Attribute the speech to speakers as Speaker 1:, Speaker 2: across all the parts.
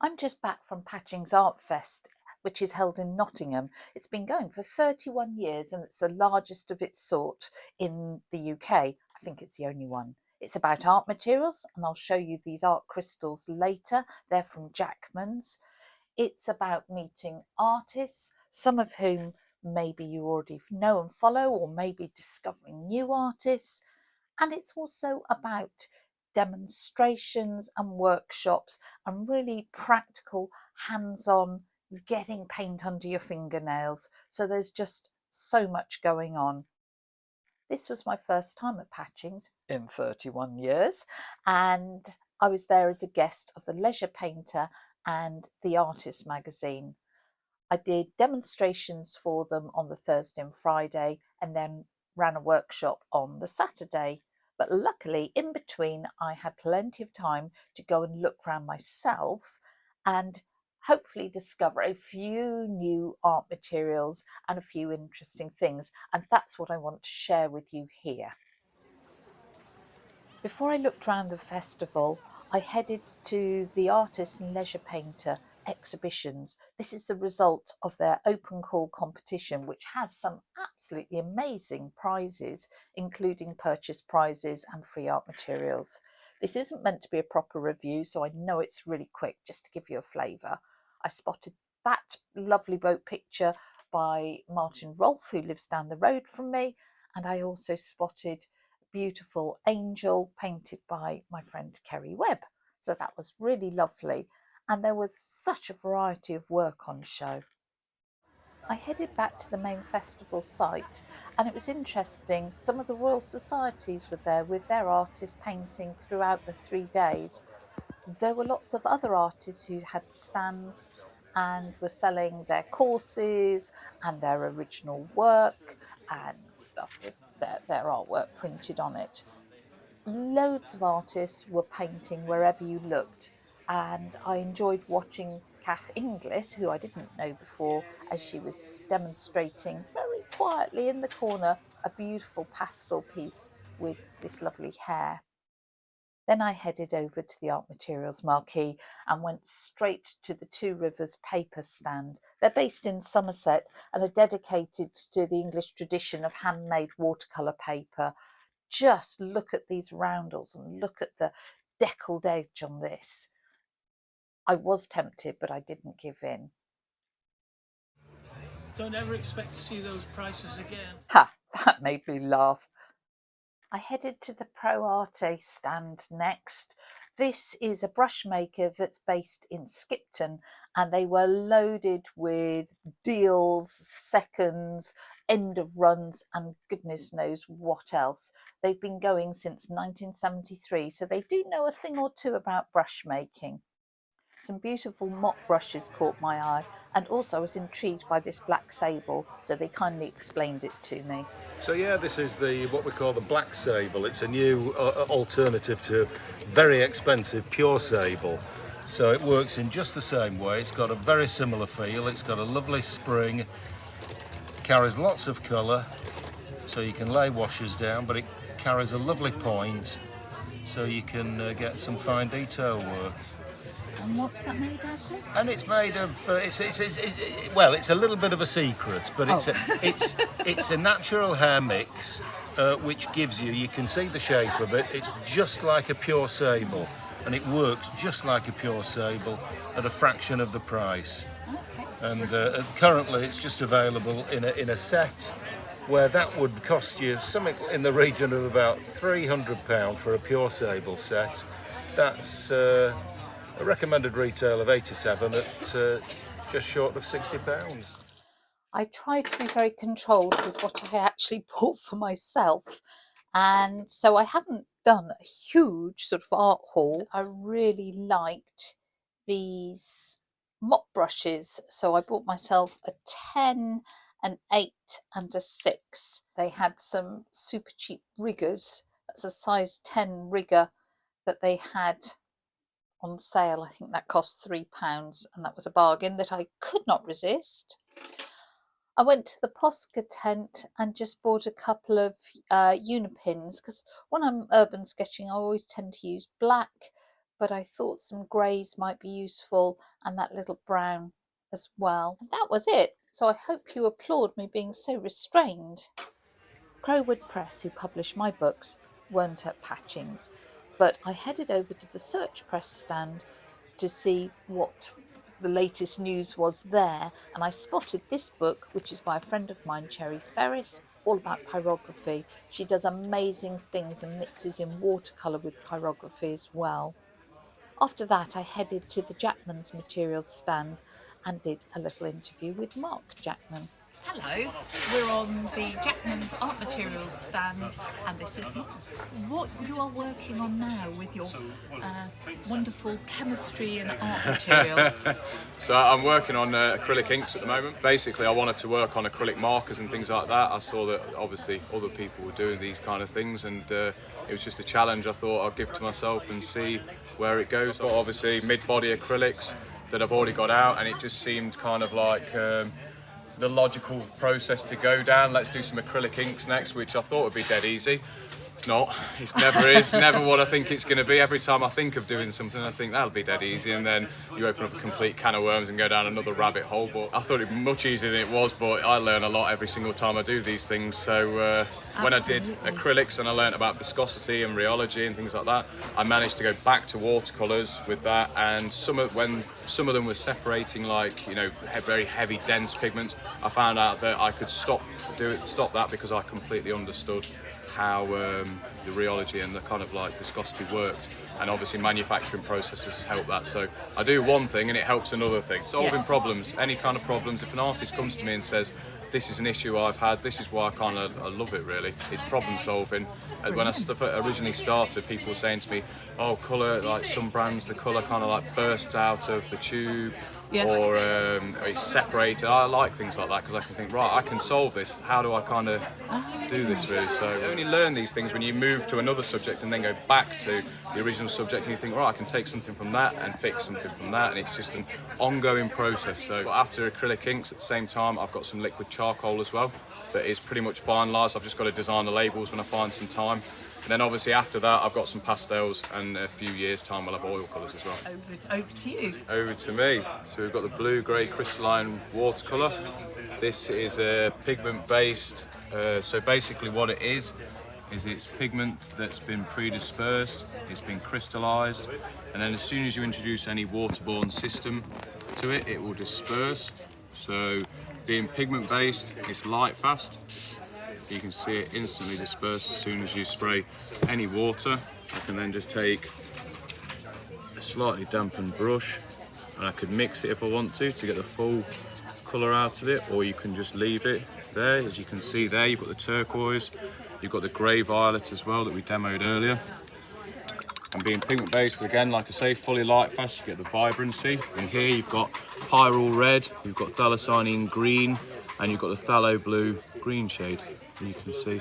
Speaker 1: I'm just back from Patchings Art Fest, which is held in Nottingham. It's been going for 31 years and it's the largest of its sort in the UK. I think it's the only one. It's about art materials, and I'll show you these art crystals later. They're from Jackman's. It's about meeting artists, some of whom maybe you already know and follow, or maybe discovering new artists. And it's also about demonstrations and workshops and really practical, hands-on, getting paint under your fingernails. So there's just so much going on. This was my first time at Patchings in 31 years, and I was there as a guest of the Leisure Painter and the Artist magazine. I did demonstrations for them on the Thursday and Friday, and then ran a workshop on the Saturday. But luckily, in between, I had plenty of time to go and look around myself and hopefully discover a few new art materials and a few interesting things. And that's what I want to share with you here. Before I looked around the festival, I headed to the Artist and Leisure Painter exhibitions. This is the result of their open call competition, which has some absolutely amazing prizes, including purchase prizes and free art materials. This isn't meant to be a proper review, so I know it's really quick, just to give you a flavour. I spotted that lovely boat picture by Martin Rolfe, who lives down the road from me, and I also spotted beautiful angel painted by my friend Kerry Webb. So that was really lovely. And there was such a variety of work on show. I headed back to the main festival site, and it was interesting. Some of the Royal Societies were there with their artists painting throughout the 3 days. There were lots of other artists who had stands and were selling their courses and their original work and stuff with their artwork printed on it. Loads of artists were painting wherever you looked, and I enjoyed watching Kath Inglis, who I didn't know before, as she was demonstrating very quietly in the corner a beautiful pastel piece with this lovely hair. Then I headed over to the Art Materials Marquee and went straight to the Two Rivers paper stand. They're based in Somerset and are dedicated to the English tradition of handmade watercolour paper. Just look at these roundels and look at the deckled edge on this. I was tempted, but I didn't give in.
Speaker 2: Don't ever expect to see those prices again.
Speaker 1: Ha, that made me laugh. I headed to the ProArte stand next. This is a brush maker that's based in Skipton, and they were loaded with deals, seconds, end of runs, and goodness knows what else. They've been going since 1973, so they do know a thing or two about brush making. Some beautiful mop brushes caught my eye, and also I was intrigued by this Black Sable, so they kindly explained it to me.
Speaker 3: So yeah, this is the what we call the Black Sable. It's a new alternative to very expensive pure sable. So it works in just the same way. It's got a very similar feel. It's got a lovely spring, carries lots of colour, so you can lay washes down, but it carries a lovely point, so you can get some fine detail work.
Speaker 1: And what's that made out of?
Speaker 3: And it's made of well, it's a little bit of a secret, but it's a natural hair mix, which gives you can see the shape of it. It's just like a pure sable, and it works just like a pure sable at a fraction of the price.
Speaker 1: Okay.
Speaker 3: And currently, it's just available in a set where that would cost you something in the region of about £300 for a pure sable set. That's a recommended retail of 87 at just short of £60.
Speaker 1: I tried to be very controlled with what I actually bought for myself, and so I haven't done a huge sort of art haul. I really liked these mop brushes, so I bought myself a 10, an 8 and a 6. They had some super cheap riggers. That's a size 10 rigger that they had on sale. I think that cost £3, and that was a bargain that I could not resist. I went to the Posca tent and just bought a couple of unipins, because when I'm urban sketching I always tend to use black, but I thought some greys might be useful and that little brown as well. And that was it. So I hope you applaud me being so restrained. Crowwood Press, who published my books, weren't at Patchings, but I headed over to the Search Press stand to see what the latest news was there, and I spotted this book, which is by a friend of mine, Cherry Ferris, all about pyrography. She does amazing things and mixes in watercolour with pyrography as well. After that, I headed to the Jackman's materials stand and did a little interview with Mark Jackman. Hello, we're on the Jackman's Art Materials stand, and this is Mark. What you are working on now with your wonderful chemistry and art materials?
Speaker 4: So I'm working on acrylic inks at the moment. Basically, I wanted to work on acrylic markers and things like that. I saw that obviously other people were doing these kind of things, and it was just a challenge I thought I'd give to myself and see where it goes. But obviously mid-body acrylics that I've already got out, and it just seemed kind of like the logical process to go down. Let's do some acrylic inks next, which I thought would be dead easy. It's not. It never is. Never what I think it's going to be. Every time I think of doing something, I think that'll be dead easy, and then you open up a complete can of worms and go down another rabbit hole. But I thought it'd be much easier than it was, but I learn a lot every single time I do these things. So when I did acrylics and I learned about viscosity and rheology and things like that, I managed to go back to watercolours with that, and when some of them were separating, like, you know, very heavy dense pigments, I found out that I could stop that because I completely understood how the rheology and the kind of like viscosity worked, and obviously manufacturing processes help that. So I do one thing and it helps another thing. Solving problems, any kind of problems. If an artist comes to me and says, this is an issue I've had, this is why I love it really, it's problem solving. And when I originally started, people were saying to me, oh, colour, like some brands, the colour kind of like bursts out of the tube, or it's separated. I like things like that because I can think, right, I can solve this. How do I kind of do this really? So you only learn these things when you move to another subject and then go back to the original subject, and you think, right, I can take something from that and fix something from that, and it's just an ongoing process. So after acrylic inks, at the same time, I've got some liquid charcoal as well that is pretty much finalised. I've just got to design the labels when I find some time. And then obviously after that, I've got some pastels, and a few years' time we'll have oil colours as well.
Speaker 1: Over to you.
Speaker 4: Over to me. So we've got the blue-grey crystalline watercolour. This is a pigment-based, so basically what it is it's pigment that's been pre-dispersed, it's been crystallised, and then as soon as you introduce any waterborne system to it, it will disperse. So being pigment-based, it's light-fast. You can see it instantly disperse as soon as you spray any water. I can then just take a slightly dampened brush, and I could mix it if I want to get the full colour out of it, or you can just leave it there. As you can see there, you've got the turquoise, you've got the grey violet as well that we demoed earlier. And being pigment based, again, like I say, fully light fast, you get the vibrancy. And here you've got pyrrole red, you've got phthalocyanine green, and you've got the phthalo blue green shade, you can see.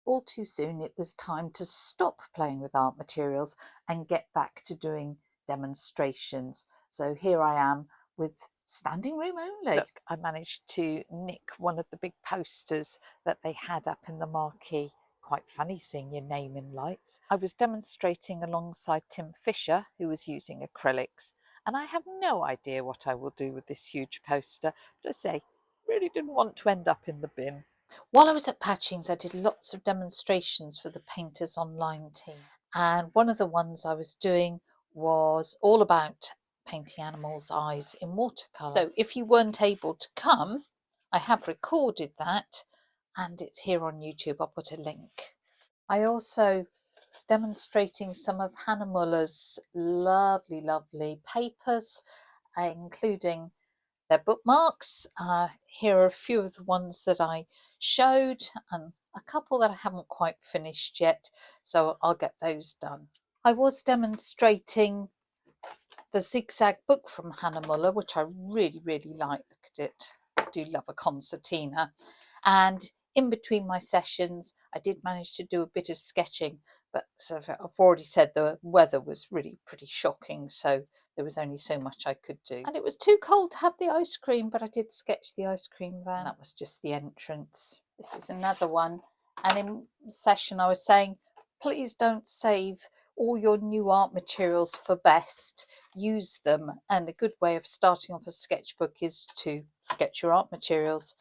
Speaker 1: All too soon it was time to stop playing with art materials and get back to doing demonstrations. So here I am with standing room only. Look, I managed to nick one of the big posters that they had up in the marquee. Quite funny seeing your name in lights. I was demonstrating alongside Tim Fisher, who was using acrylics, and I have no idea what I will do with this huge poster, but I say, really didn't want to end up in the bin. While I was at Patchings, I did lots of demonstrations for the Painters Online team. And one of the ones I was doing was all about painting animals' eyes in watercolour. So if you weren't able to come, I have recorded that and it's here on YouTube. I'll put a link. I also was demonstrating some of Hahnemuhle's lovely, lovely papers, including their bookmarks. Here are a few of the ones that I showed and a couple that I haven't quite finished yet, so I'll get those done. I was demonstrating the zigzag book from Hahnemuhle, which I really, really like. Look at it. I do love a concertina. And in between my sessions, I did manage to do a bit of sketching, but I've already said the weather was really pretty shocking, so there was only so much I could do. And it was too cold to have the ice cream, but I did sketch the ice cream van. That was just the entrance. This is another one. And in session, I was saying, please don't save all your new art materials for best, use them, and a good way of starting off a sketchbook is to sketch your art materials.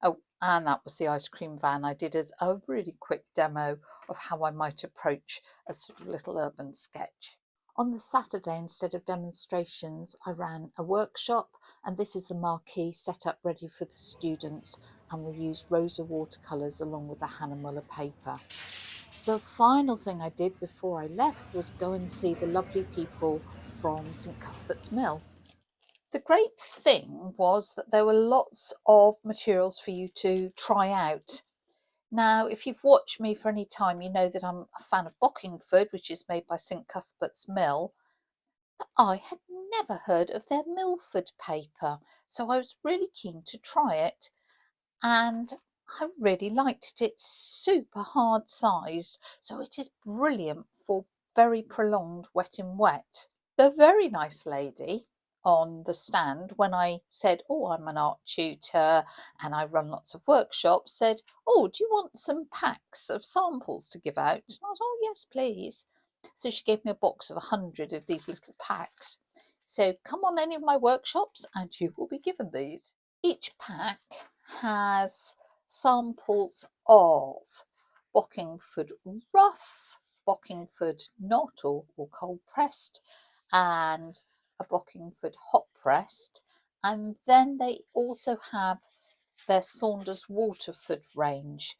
Speaker 1: Oh, and that was the ice cream van I did as a really quick demo of how I might approach a sort of little urban sketch. On the Saturday, instead of demonstrations, I ran a workshop, and this is the marquee set up ready for the students, and we used Rosa Watercolours along with the Hahnemuhle paper. The final thing I did before I left was go and see the lovely people from St Cuthbert's Mill. The great thing was that there were lots of materials for you to try out. Now, if you've watched me for any time, you know that I'm a fan of Bockingford, which is made by St Cuthbert's Mill. But I had never heard of their Millford paper, so I was really keen to try it. And I really liked it. It's super hard sized, so it is brilliant for very prolonged wet in wet. The very nice lady on the stand, when I said, oh, I'm an art tutor and I run lots of workshops, said, oh, do you want some packs of samples to give out? And I was, oh, yes, please. So she gave me a box of 100 of these little packs. So come on any of my workshops and you will be given these. Each pack has samples of Bockingford rough, Bockingford knot or cold pressed, and a Bockingford hot pressed, and then they also have their Saunders Waterford range.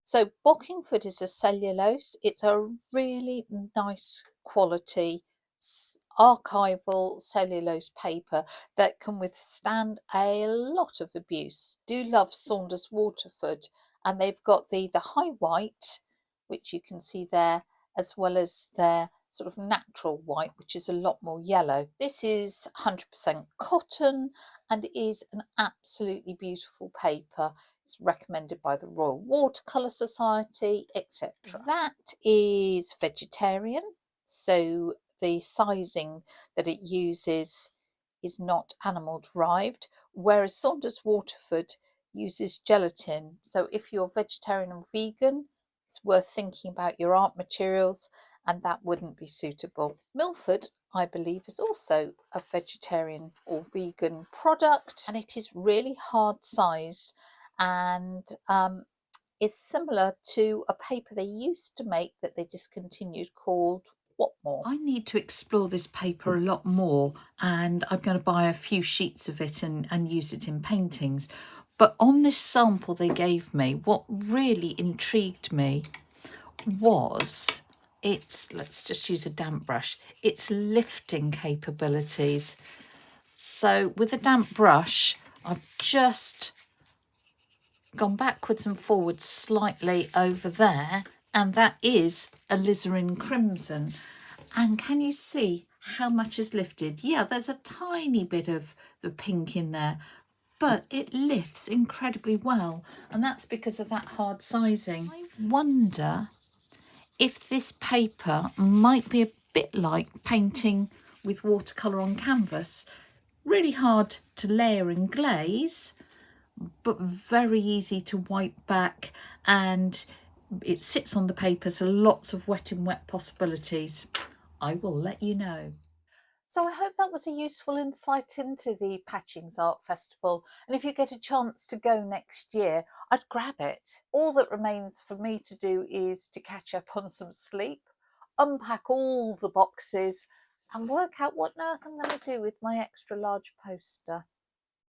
Speaker 1: So Bockingford is a cellulose. It's a really nice quality archival cellulose paper that can withstand a lot of abuse. Do love Saunders Waterford, and they've got the high white, which you can see there, as well as their sort of natural white, which is a lot more yellow. This is 100% cotton and is an absolutely beautiful paper. It's recommended by the Royal Watercolour Society, etc. That is vegetarian, so the sizing that it uses is not animal derived, whereas Saunders Waterford uses gelatin. So if you're vegetarian and vegan, it's worth thinking about your art materials, and that wouldn't be suitable. Milford, I believe, is also a vegetarian or vegan product, and it is really hard sized and is similar to a paper they used to make that they discontinued called What More. I need to explore this paper a lot more, and I'm going to buy a few sheets of it and use it in paintings. But on this sample they gave me, what really intrigued me was let's just use a damp brush, its lifting capabilities. So with a damp brush, I've just gone backwards and forwards slightly over there, and that is alizarin crimson. And can you see how much is lifted? Yeah, there's a tiny bit of the pink in there, but it lifts incredibly well, and that's because of that hard sizing. I wonder if this paper might be a bit like painting with watercolour on canvas. Really hard to layer and glaze, but very easy to wipe back, and it sits on the paper, so lots of wet in wet possibilities. I will let you know. So I hope that was a useful insight into the Patchings Art Festival, and if you get a chance to go next year, I'd grab it. All that remains for me to do is to catch up on some sleep, unpack all the boxes, and work out what on earth I'm going to do with my extra large poster.